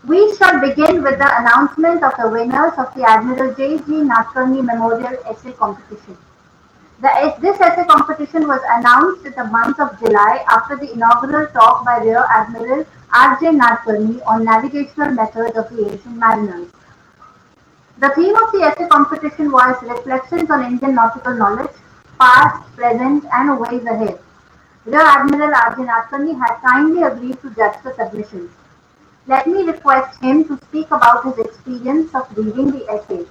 We shall begin with the announcement of the winners of the Admiral J.G. Nadkarni Memorial Essay Competition. This essay competition was announced in the month of July after the inaugural talk by Rear Admiral R.J. Nadkarni on navigational methods of the ancient mariners. The theme of the essay competition was Reflections on Indian Nautical Knowledge, Past, Present and Ways Ahead. Rear Admiral R.J. Nadkarni had kindly agreed to judge the submissions. Let me request him to speak about his experience of reading the essays.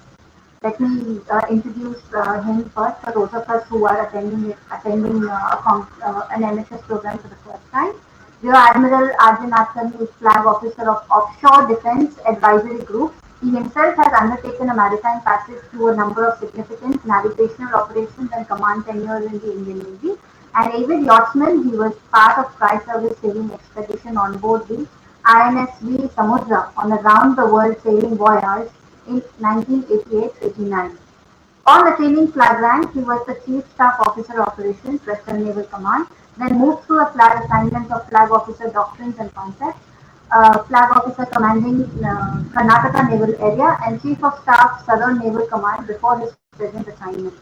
Let me introduce him first for those of us who are attending an MSS program for the first time. Rear Admiral Arjun Nadkarni is Flag Officer of Offshore Defence Advisory Group. He himself has undertaken a maritime passage through a number of significant navigational operations and command tenures in the Indian Navy. An avid yachtsman, he was part of tri-service sailing expedition on board the INSV Samudra on a round-the-world sailing voyage in 1988-89. On attaining flag rank, he was the Chief Staff Officer Operations, Western Naval Command, then moved through a flag assignment of Flag Officer Doctrines and Concepts, Flag Officer commanding Karnataka Naval Area, and Chief of Staff Southern Naval Command before his present assignment.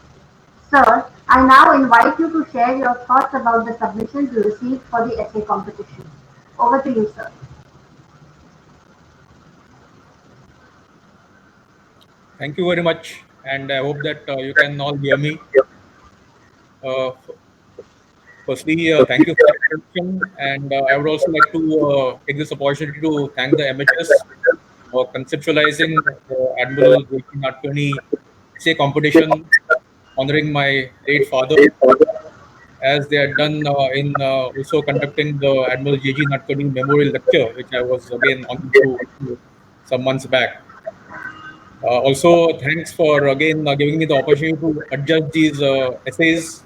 Sir, I now invite you to share your thoughts about the submissions you received for the essay competition. Over to you, sir. Thank you very much, and I hope that you can all hear me. Uh, Firstly, thank you for the introduction, and I would also like to take this opportunity to thank the MHS for conceptualizing the Admiral J.P. Nadkarni essay competition, honoring my late father, as they had done in also conducting the Admiral J.G. Nadkarni Memorial Lecture, which I was again on to some months back. Also, thanks for again giving me the opportunity to adjust these essays.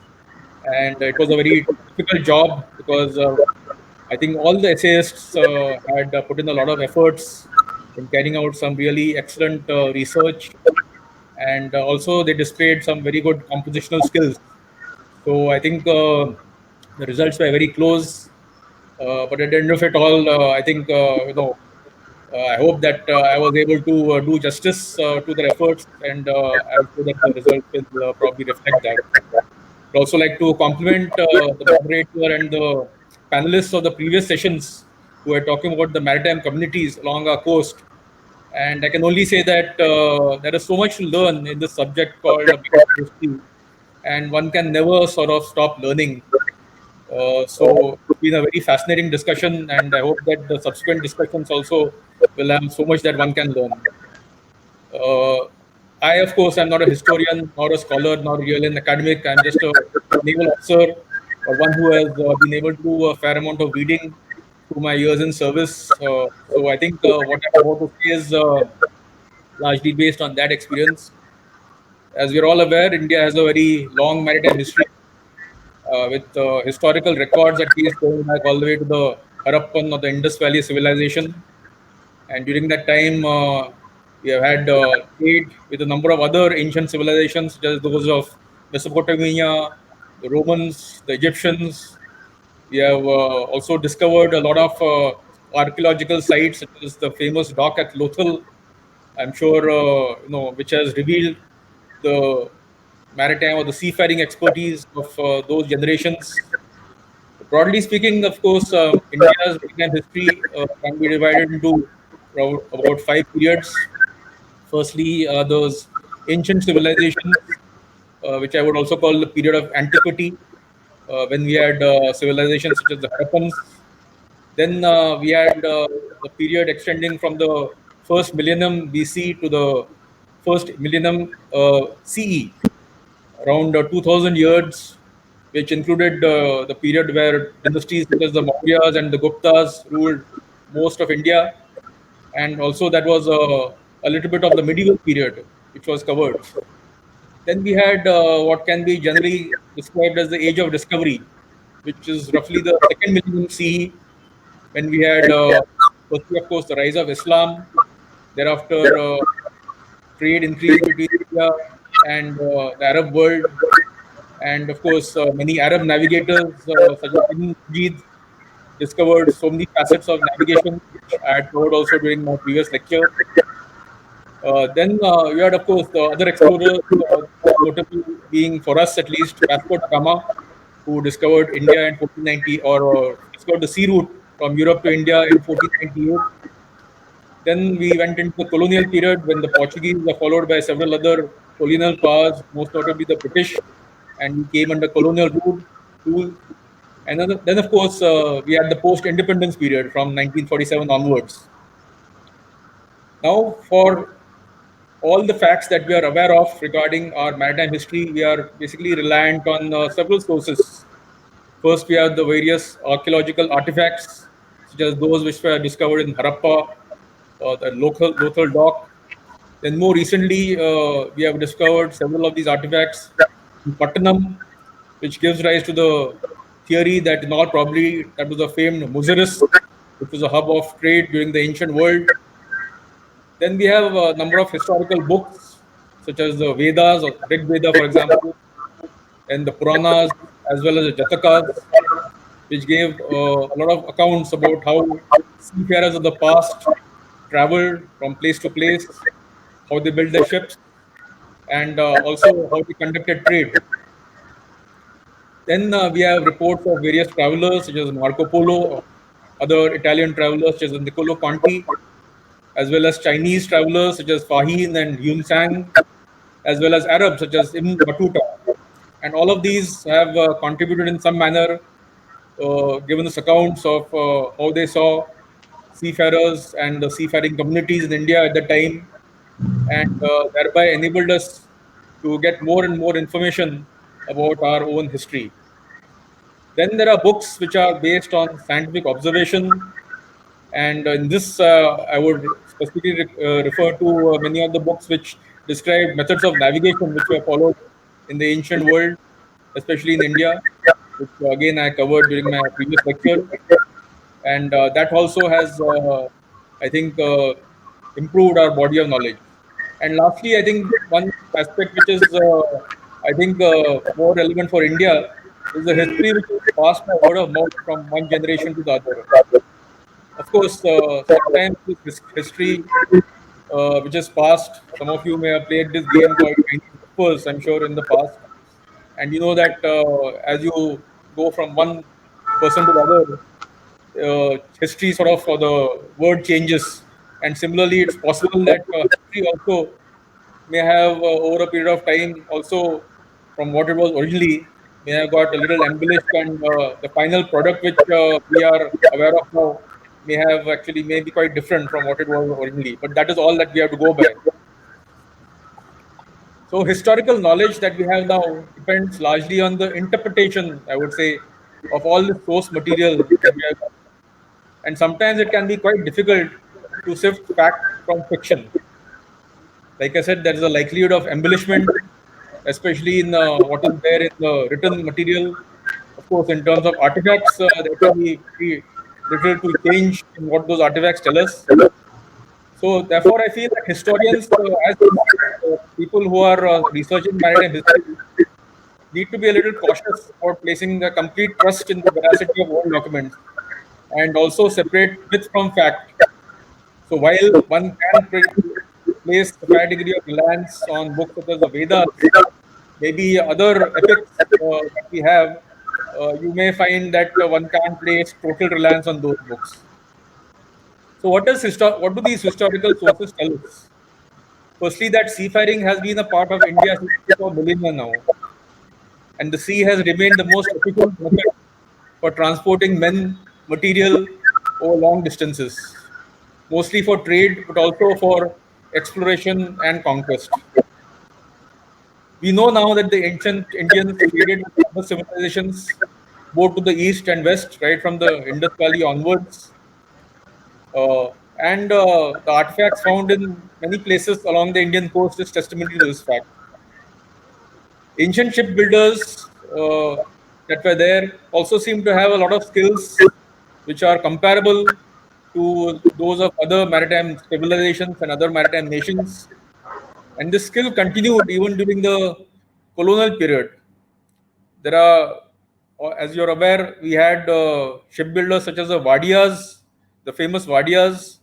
And it was a very difficult job because I think all the essayists had put in a lot of efforts in carrying out some really excellent research, and also they displayed some very good compositional skills. So I think the results were very close, but at the end of it all, I think I hope that I was able to do justice to their efforts, and I'm sure that the result will probably reflect that. I'd also like to compliment the moderator and the panelists of the previous sessions who were talking about the maritime communities along our coast. And I can only say that there is so much to learn in this subject called maritime history, and one can never sort of stop learning. So it's been a very fascinating discussion, and I hope that the subsequent discussions also will have so much that one can learn. Uh, I, of course, am not a historian, nor a scholar, nor really an academic. I'm just a naval officer, one who has been able to do a fair amount of reading through my years in service. So I think what I'm about to say is largely based on that experience. As we're all aware, India has a very long maritime history with historical records at least going back all the way to the Harappan or the Indus Valley civilization. And during that time, we have had trade with a number of other ancient civilizations, such as those of Mesopotamia, the Romans, the Egyptians. We have also discovered a lot of archaeological sites, such as the famous dock at Lothal. I'm sure which has revealed the maritime or the seafaring expertise of those generations. Broadly speaking, of course, India's maritime history can be divided into about five periods. Firstly, those ancient civilizations, which I would also call the period of antiquity, when we had civilizations such as the Harappans. Then we had the period extending from the first millennium BC to the first millennium CE, around 2000 years, which included the period where dynasties such as the Mauryas and the Guptas ruled most of India. And also, that was a little bit of the medieval period, which was covered. Then we had what can be generally described as the Age of Discovery, which is roughly the second millennium CE, when we had, firstly, of course, the rise of Islam. Thereafter, trade increased between India and the Arab world. And of course, many Arab navigators, such as Ibn Majid, discovered so many facets of navigation, which I had covered also during my previous lecture. Then you had, of course, the other explorers, notably being, for us at least, Vasco da Gama, who discovered India in 1490, or discovered the sea route from Europe to India in 1498. Then we went into the colonial period when the Portuguese were followed by several other colonial powers, most notably the British, and we came under colonial rule. And then of course, we had the post-independence period from 1947 onwards. Now, for all the facts that we are aware of regarding our maritime history, we are basically reliant on several sources. First, we have the various archaeological artifacts, such as those which were discovered in Harappa, the local dock. Then, more recently, we have discovered several of these artifacts in Pattanam, which gives rise to the theory that in all probability that was the famed Muziris, which was a hub of trade during the ancient world. Then we have a number of historical books, such as the Vedas, or Rig Veda, for example, and the Puranas, as well as the Jatakas, which gave a lot of accounts about how seafarers of the past traveled from place to place, how they built their ships, and also how they conducted trade. Then we have reports of various travelers, such as Marco Polo, other Italian travelers, such as Niccolo Conti, as well as Chinese travelers, such as Fahim and Yun Sang, as well as Arabs, such as Ibn Battuta. And all of these have contributed in some manner, given us accounts of how they saw seafarers and the seafaring communities in India at the time, and thereby enabled us to get more and more information about our own history. Then there are books which are based on scientific observation, and in this, I would specifically refer to many of the books which describe methods of navigation which were followed in the ancient world, especially in India, which again I covered during my previous lecture. And that also has, I think, improved our body of knowledge. And lastly, I think one aspect which is, I think, more relevant for India is the history which is passed by word of mouth from one generation to the other. Of course, sometimes this history which is past, some of you may have played this game called Chinese Whispers, I'm sure, in the past. And you know that as you go from one person to the other, history sort of, or the word changes. And similarly, it's possible that history also may have, over a period of time, also from what it was originally, may have got a little embellished, and the final product which we are aware of now may have actually may be quite different from what it was originally. But that is all that we have to go by. So historical knowledge that we have now depends largely on the interpretation, I would say, of all the source material that we have. And sometimes it can be quite difficult to sift fact from fiction. Like I said, there is a likelihood of embellishment, especially in what is there in the written material. Of course, in terms of artifacts, there can be very little to change in what those artifacts tell us. So, therefore, I feel that historians, as people who are researching maritime history, need to be a little cautious about placing the complete trust in the veracity of old documents, and also separate myth from fact. So while one can place a fair degree of reliance on books such as the Vedas, maybe other epics that we have, you may find that one can't place total reliance on those books. So what do these historical sources tell us? Firstly, that seafaring has been a part of India's history for millennia now, and the sea has remained the most efficient method for transporting men, material over long distances, mostly for trade, but also for exploration and conquest. We know now that the ancient Indians traded with other civilizations, both to the east and west, right from the Indus Valley onwards. And the artifacts found in many places along the Indian coast is testimony to this fact. Ancient shipbuilders that were there also seem to have a lot of skills which are comparable to those of other maritime civilizations and other maritime nations. And this skill continued even during the colonial period. There are As you're aware, we had shipbuilders such as the Wadias, the famous Wadias.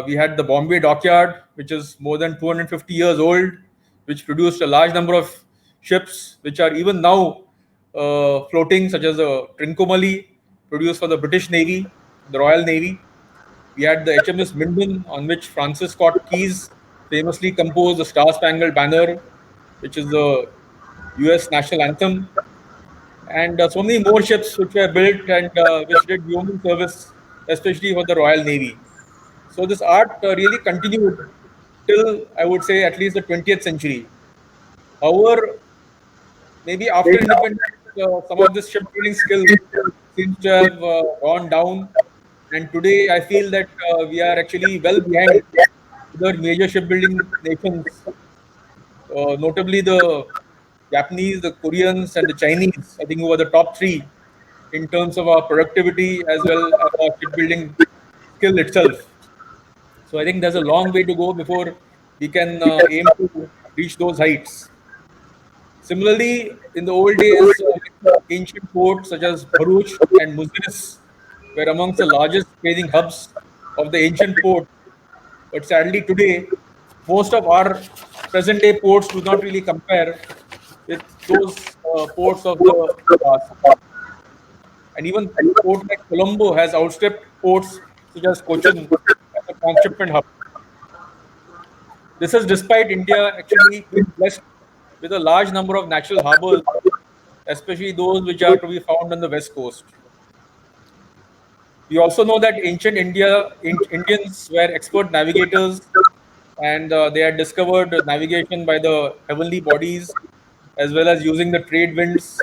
We had the Bombay Dockyard, which is more than 250 years old, which produced a large number of ships, which are even now floating, such as the Trincomalee, produced for the British Navy, the Royal Navy. We had the HMS Minden, on which Francis Scott Keyes famously composed the Star Spangled Banner, which is the US national anthem, and so many more ships which were built and which did yeoman service, especially for the Royal Navy. So this art really continued till, I would say, at least the 20th century. However, maybe after independence, some of this shipbuilding skill seems to have gone down. And today, I feel that we are actually well behind other major shipbuilding nations, notably the Japanese, the Koreans, and the Chinese. I think who are the top three in terms of our productivity as well as our shipbuilding skill itself. So I think there's a long way to go before we can aim to reach those heights. Similarly, in the old days, ancient ports such as Bharuch and Muziris were amongst the largest trading hubs of the ancient port. But sadly, today, most of our present day ports do not really compare with those ports of the past. And even port like Colombo has outstripped ports such as Cochin as a transshipment hub. This is despite India actually being blessed with a large number of natural harbors, especially those which are to be found on the west coast. We also know that ancient Indians were expert navigators, and they had discovered navigation by the heavenly bodies, as well as using the trade winds,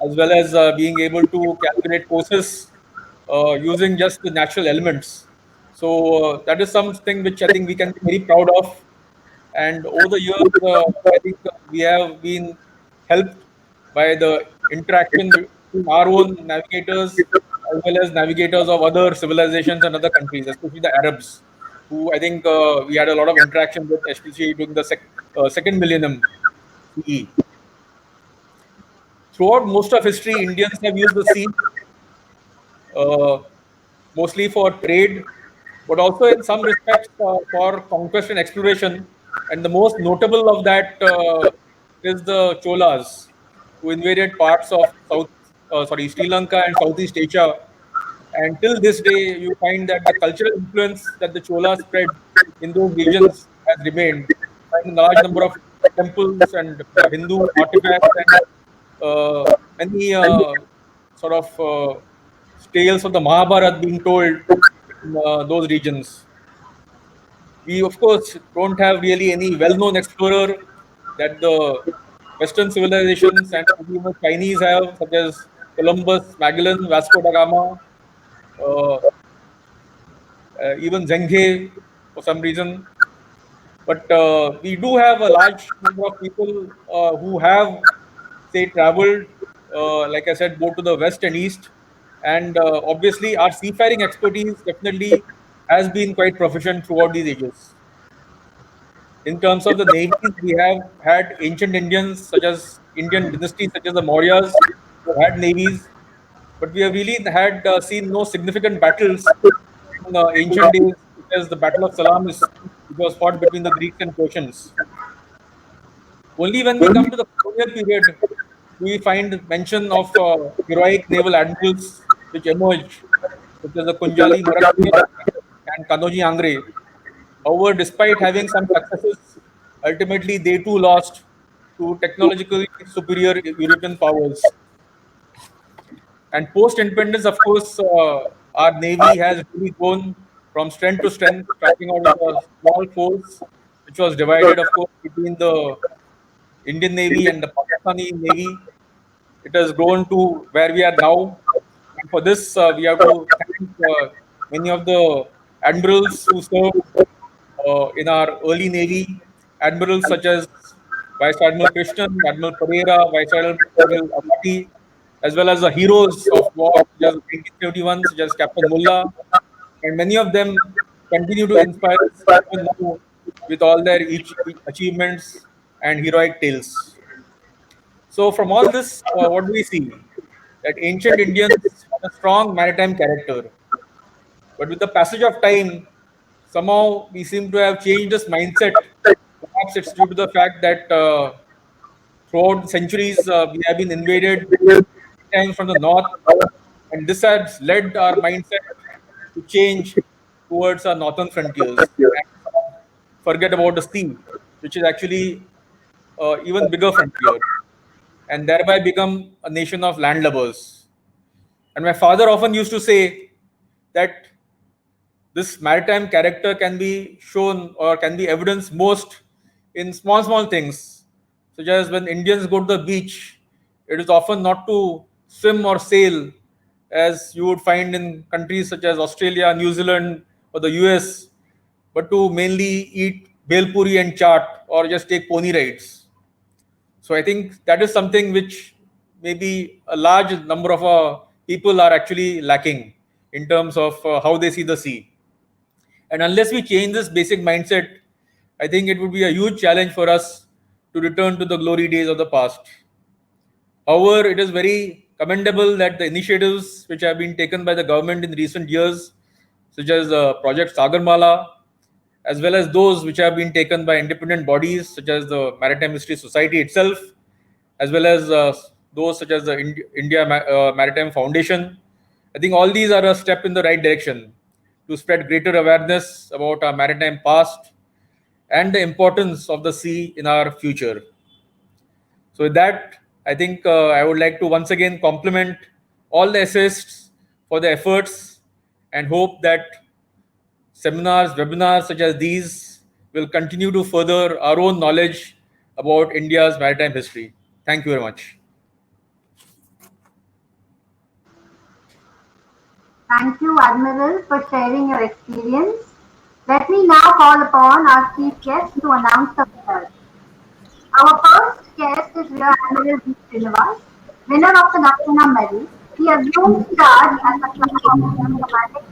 as well as being able to calculate courses using just the natural elements. So that is something which I think we can be very proud of. And over the years, I think we have been helped by the interaction between our own navigators as well as navigators of other civilizations and other countries, especially the Arabs, who I think we had a lot of interaction with, especially during the second millennium CE. Throughout most of history, Indians have used the sea uh, mostly for trade, but also in some respects for conquest and exploration. And the most notable of that is the Cholas, who invaded parts of Sri Lanka and Southeast Asia. And till this day, you find that the cultural influence that the Cholas spread in those regions has remained. Find a large number of temples and Hindu artifacts and many sort of tales of the Mahabharata being told in those regions. We, of course, don't have really any well-known explorer that the Western civilizations and even the Chinese have, such as Columbus, Magellan, Vasco da Gama, uh, even Zheng for some reason. But we do have a large number of people who have, say, traveled, like I said, both to the west and east. And obviously, our seafaring expertise definitely has been quite proficient throughout these ages. In terms of the navies, we have had ancient Indians, such as Indian dynasties, such as the Mauryas, who had navies, but we have really had seen no significant battles in ancient days, such as the Battle of Salamis, which was fought between the Greeks and Persians. Only when we come to the colonial period do we find mention of heroic naval admirals which emerge, such as the Kunjali Marakhe and Kanoji Angre. However, despite having some successes, ultimately they too lost to technologically superior European powers. And post independence, of course, our navy has really grown from strength to strength, starting out with a small force, which was divided, of course, between the Indian Navy and the Pakistani Navy. It has grown to where we are now. And for this, we have to thank many of the admirals who served in our early Navy, admirals such as Vice Admiral Krishnan, Admiral Pereira, Vice Admiral Abati, as well as the heroes of war, such as 1971, such as Captain Mullah, and many of them continue to inspire us even now with all their achievements and heroic tales. So, from all this, what do we see? that ancient Indians had a strong maritime character. But with the passage of time, somehow we seem to have changed this mindset. Perhaps it's due to the fact that throughout the centuries we have been invaded times from the north, and this has led our mindset to change towards our northern frontiers and forget about the sea, which is actually even bigger frontier, and thereby become a nation of landlubbers. And my father often used to say that this maritime character can be shown or can be evidenced most in small, small things, such as when Indians go to the beach, it is often not to swim or sail as you would find in countries such as Australia, New Zealand, or the US, but to mainly eat bel puri and chaat or just take pony rides. So I think that is something which maybe a large number of people are actually lacking in terms of how they see the sea. And unless we change this basic mindset, I think it would be a huge challenge for us to return to the glory days of the past. However, it is very commendable that the initiatives which have been taken by the government in recent years, such as Project Sagarmala, as well as those which have been taken by independent bodies such as the Maritime History Society itself, as well as those such as the India Maritime Foundation. I think all these are a step in the right direction to spread greater awareness about our maritime past and the importance of the sea in our future. So, with that, I think I would like to once again compliment all the essayists for their efforts and hope that seminars, webinars such as these will continue to further our own knowledge about India's maritime history. Thank you very much. Thank you, Admiral, for sharing your experience. Let me now call upon our chief guest to announce the winners. Our first guest is Rear Admiral V. Srinivas, winner of the Narsena Medal. He assumed charge as the flag officer commanding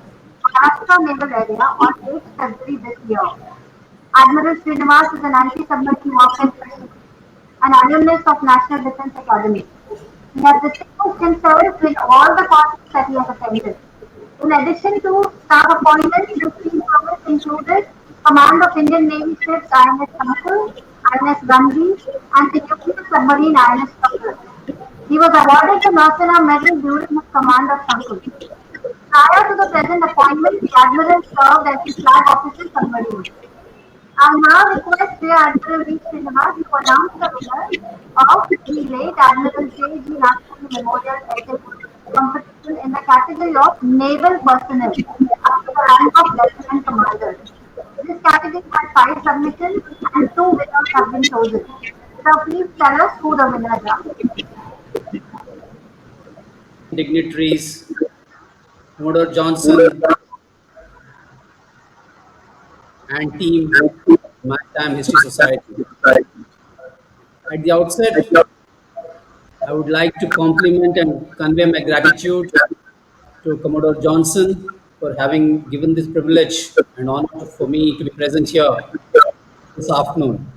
Maharashtra Naval Area on 8th February this year. Admiral Srinivas is an anti-submarine warfare specialist, an alumnus of National Defence Academy. He has distinguished himself in all the courses that he has attended. In addition to staff appointments, his field service included command of Indian Navy ships INS Samukul, INS Gandhi, and the nuclear submarine INS Kapil. He was awarded the Narsena Medal during his command of Samukul. Prior to the present appointment, the Admiral served as the flag officer submarine. I now request Rear Admiral V. Srinivas to announce the winner of the late Admiral J. G. Nagpuri Memorial Essay competition in the category of Naval Personnel up to the rank of Lieutenant Commander. This category had 5 submissions and 2 winners have been chosen. So please tell us who the winners are. Dignitaries, Commodore Johnson and team Maritime History Society. At the outset, I would like to compliment and convey my gratitude to Commodore Johnson for having given this privilege and honor for me to be present here this afternoon.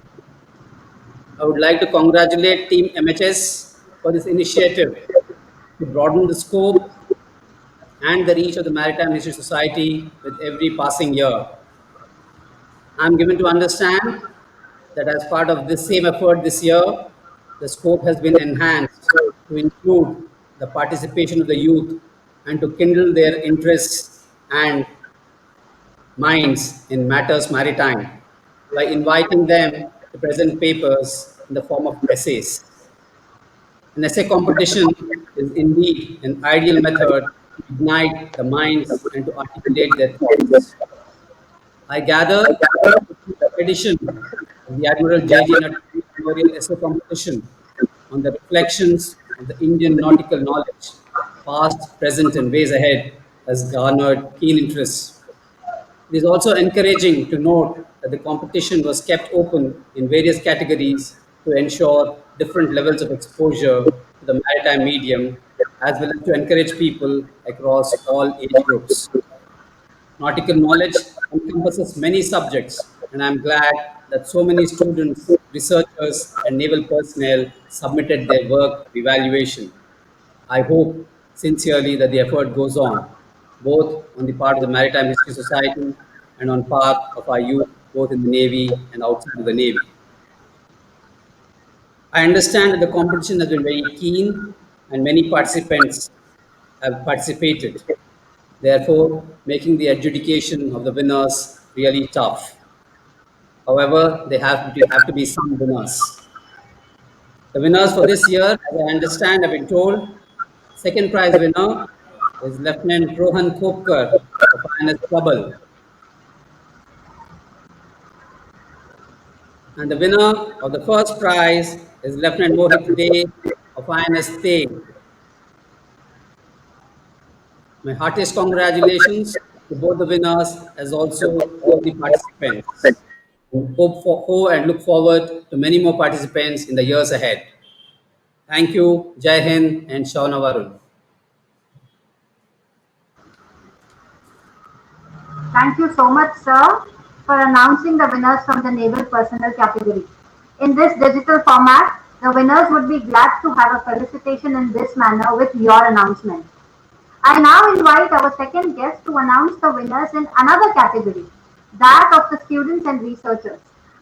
I would like to congratulate Team MHS for this initiative to broaden the scope and the reach of the Maritime History Society with every passing year. I'm given to understand that as part of this same effort this year, the scope has been enhanced to include the participation of the youth and to kindle their interests and minds in matters maritime by inviting them to present papers in the form of essays. An essay competition is indeed an ideal method to ignite the minds and to articulate their thoughts. I gather the edition of the Admiral J.G. Nagpuri Memorial Essay Competition on the reflections of the Indian nautical knowledge, past, present, and ways ahead, has garnered keen interest. It is also encouraging to note that the competition was kept open in various categories to ensure different levels of exposure to the maritime medium, as well as to encourage people across all age groups. Nautical knowledge encompasses many subjects, and I'm glad that so many students, researchers, and naval personnel submitted their work for evaluation. I hope sincerely that the effort goes on, both on the part of the Maritime History Society and on part of our youth, both in the Navy and outside of the Navy. I understand that the competition has been very keen and many participants have participated, therefore making the adjudication of the winners really tough. However, have to be some winners. The winners for this year, as I understand, have been told, second prize winner is Lieutenant Rohan Kopkar of INS Trouble. And the winner of the first prize is Lieutenant Mohit Dey of INS Teg. My heartiest congratulations to both the winners as also all the participants. And look forward to many more participants in the years ahead. Thank you, Jai Hind and Shauna Varun. Thank you so much, sir, for announcing the winners from the naval personnel category. In this digital format, the winners would be glad to have a felicitation in this manner with your announcement. I now invite our second guest to announce the winners in another category, that of the students and researchers.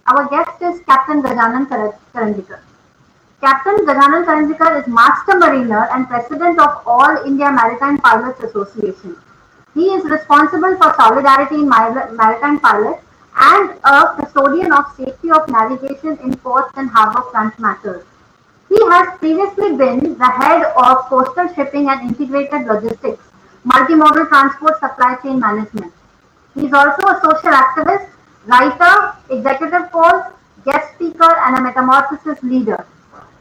Our guest is Captain Gajanan Karandikar. Captain Gajanan Karanjikar is Master Mariner and President of All India Maritime Pilots Association. He is responsible for solidarity in maritime pilots and a custodian of safety of navigation in ports and harbour front matters. He has previously been the head of coastal shipping and integrated logistics, multimodal transport supply chain management. He is also a social activist, writer, executive coach, guest speaker, and a metamorphosis leader.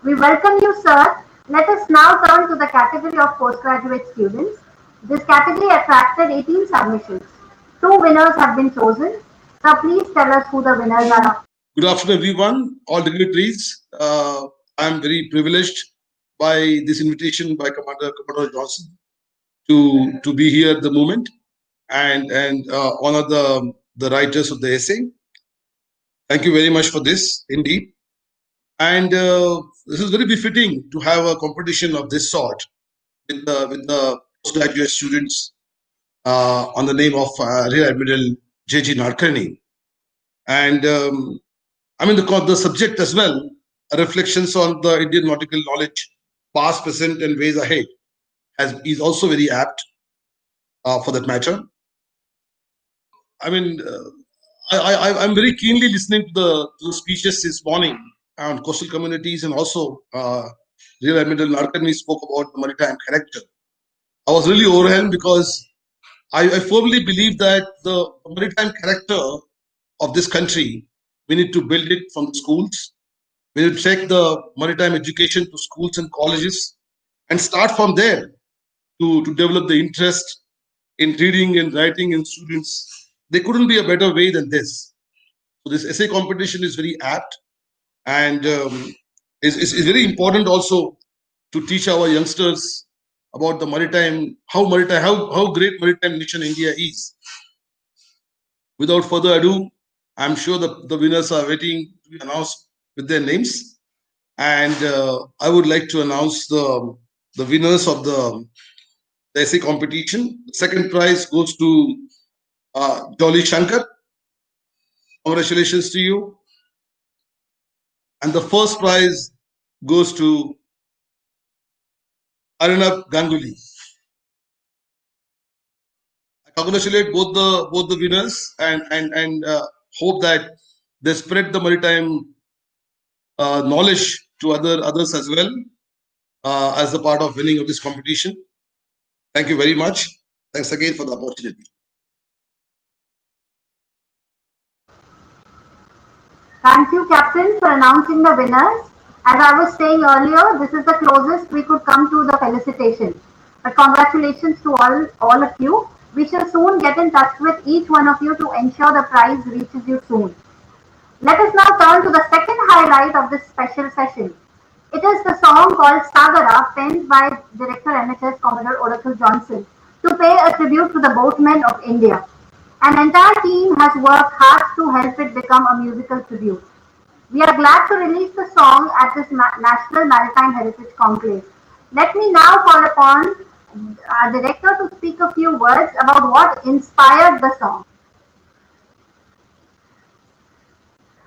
We welcome you, sir. Let us now turn to the category of postgraduate students. This category attracted 18 submissions. Two winners have been chosen. Sir, please tell us who the winners are. Good afternoon, everyone, all dignitaries. I'm very privileged by this invitation by Commodore Johnson to be here at the moment and honor the writers of the essay. Thank you very much for this, indeed. And this is very befitting to have a competition of this sort with the postgraduate students on the name of Rear Admiral J.G. Nadkarni. And the subject as well, reflections on the Indian nautical knowledge, past, present, and ways ahead, is also very apt for that matter. I'm very keenly listening to the speeches this morning on coastal communities, and also Rear Admiral Nadkarni spoke about the maritime character. I was really overwhelmed because I firmly believe that the maritime character of this country, we need to build it from the schools. We need to take the maritime education to schools and colleges and start from there to develop the interest in reading and writing in students. There couldn't be a better way than this. So this essay competition is very apt, and is very important also to teach our youngsters about the maritime, how great maritime nation India is. Without further ado, I'm sure the winners are waiting to be announced with their names, and I would like to announce the winners of the essay competition. The second prize goes to Dolly Shankar. Congratulations to you. And the first prize goes to Arnab Ganguly. I congratulate both the winners and hope that they spread the maritime knowledge to others as well as a part of winning of this competition. Thank you very much. Thanks again for the opportunity. Thank you, Captain, for announcing the winners. As I was saying earlier, this is the closest we could come to the felicitation. But congratulations to all of you. We shall soon get in touch with each one of you to ensure the prize reaches you soon. Let us now turn to the second highlight of this special session. It is the song called Sagara, penned by Director MHS Commodore Oracle Johnson, to pay a tribute to the boatmen of India. An entire team has worked hard to help it become a musical tribute. We are glad to release the song at this National Maritime Heritage Conclave. Let me now call upon our director to speak a few words about what inspired the song.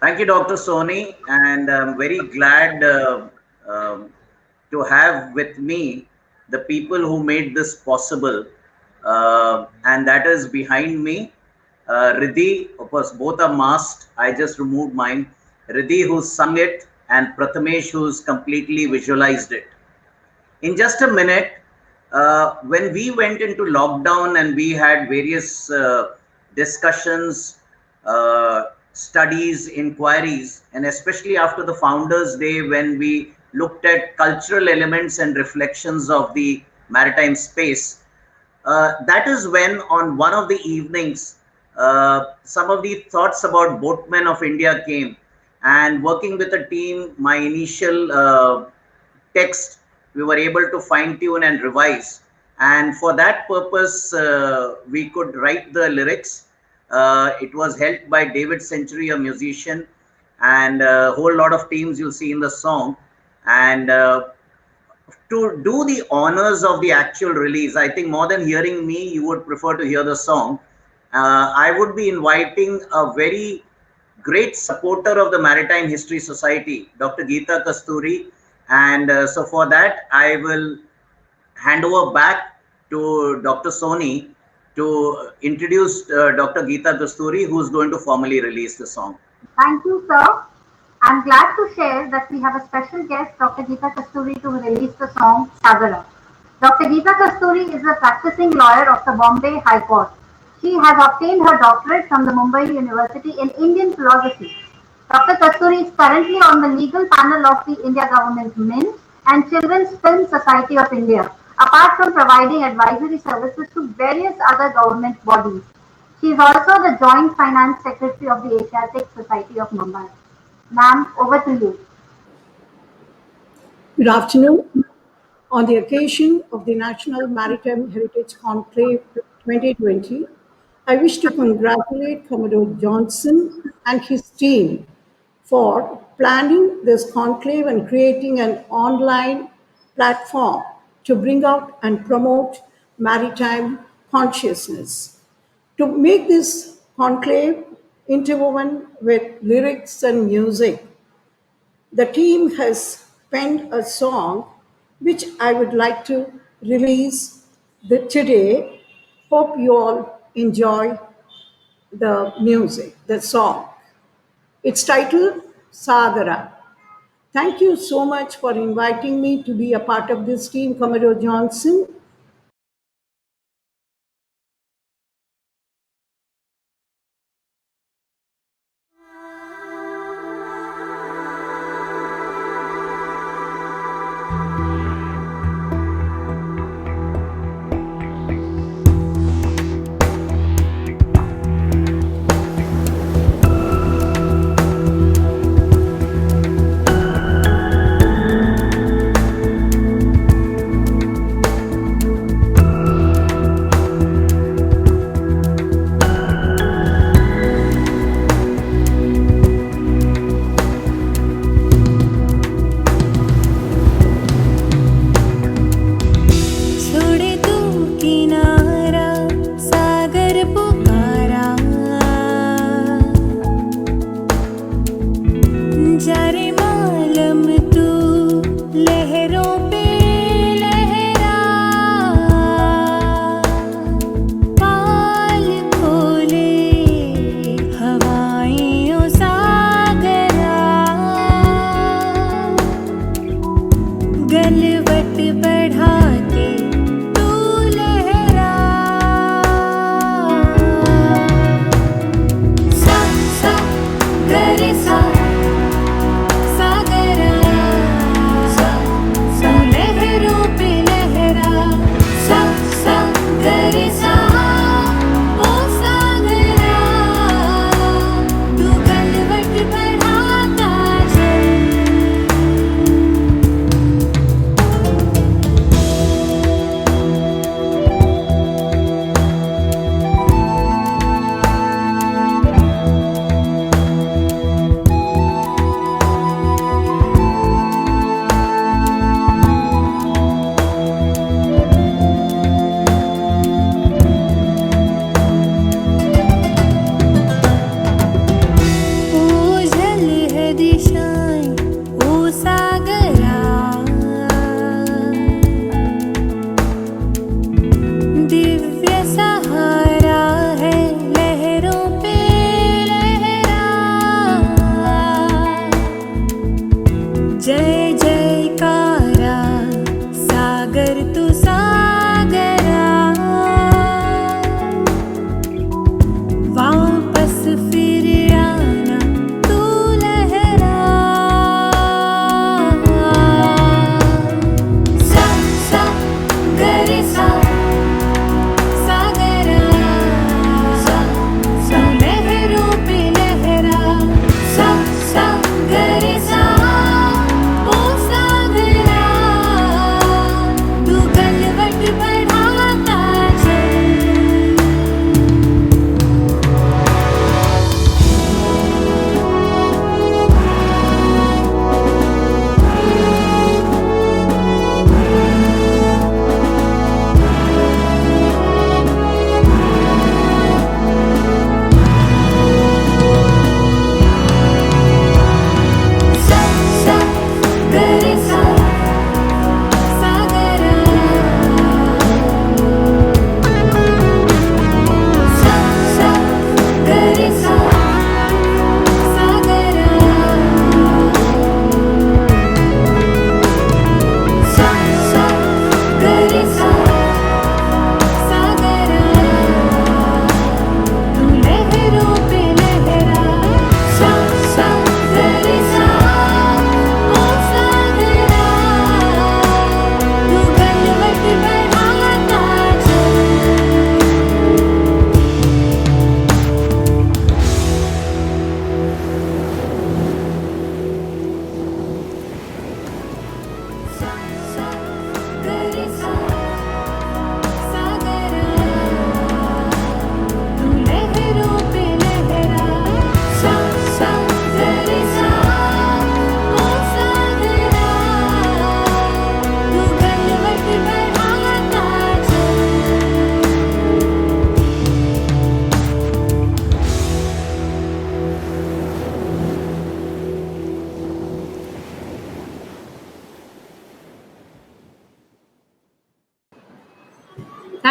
Thank you, Dr. Soni, and I'm very glad to have with me the people who made this possible, and that is behind me. Riddhi, of course, both are masked. I just removed mine. Riddhi, who sung it, and Prathamesh, who's completely visualized it. In just a minute, when we went into lockdown and we had various discussions, studies, inquiries, and especially after the Founders' Day, when we looked at cultural elements and reflections of the maritime space, that is when, on one of the evenings, some of the thoughts about Boatmen of India came. And working with a team, my initial text, we were able to fine tune and revise. And for that purpose, we could write the lyrics. It was helped by David Century, a musician, and a whole lot of teams you'll see in the song. And to do the honors of the actual release, I think more than hearing me, you would prefer to hear the song. I would be inviting a very great supporter of the Maritime History Society, Dr. Geeta Kasturi. And so for that, I will hand over back to Dr. Soni to introduce Dr. Geeta Kasturi, who is going to formally release the song. Thank you, sir. I'm glad to share that we have a special guest, Dr. Geeta Kasturi, to release the song Sagara. Dr. Geeta Kasturi is a practicing lawyer of the Bombay High Court. She has obtained her doctorate from the Mumbai University in Indian philosophy. Dr. Kasturi is currently on the legal panel of the India Government Mint and Children's Film Society of India, apart from providing advisory services to various other government bodies. She is also the Joint Finance Secretary of the Asiatic Society of Mumbai. Ma'am, over to you. Good afternoon. On the occasion of the National Maritime Heritage Conclave 2020, I wish to congratulate Commodore Johnson and his team for planning this conclave and creating an online platform to bring out and promote maritime consciousness. To make this conclave interwoven with lyrics and music, the team has penned a song which I would like to release today. Hope you all enjoy the music, the song. It's titled Sagara. Thank you so much for inviting me to be a part of this team, Commodore Johnson.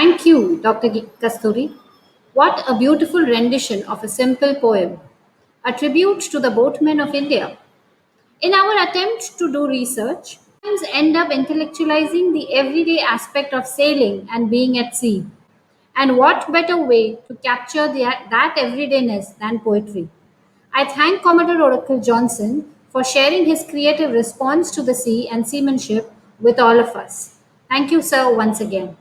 Thank you, Dr. Kasturi. What a beautiful rendition of a simple poem, a tribute to the boatmen of India. In our attempt to do research, we sometimes end up intellectualizing the everyday aspect of sailing and being at sea. And what better way to capture that everydayness than poetry? I thank Commodore Oracle Johnson for sharing his creative response to the sea and seamanship with all of us. Thank you, sir, once again.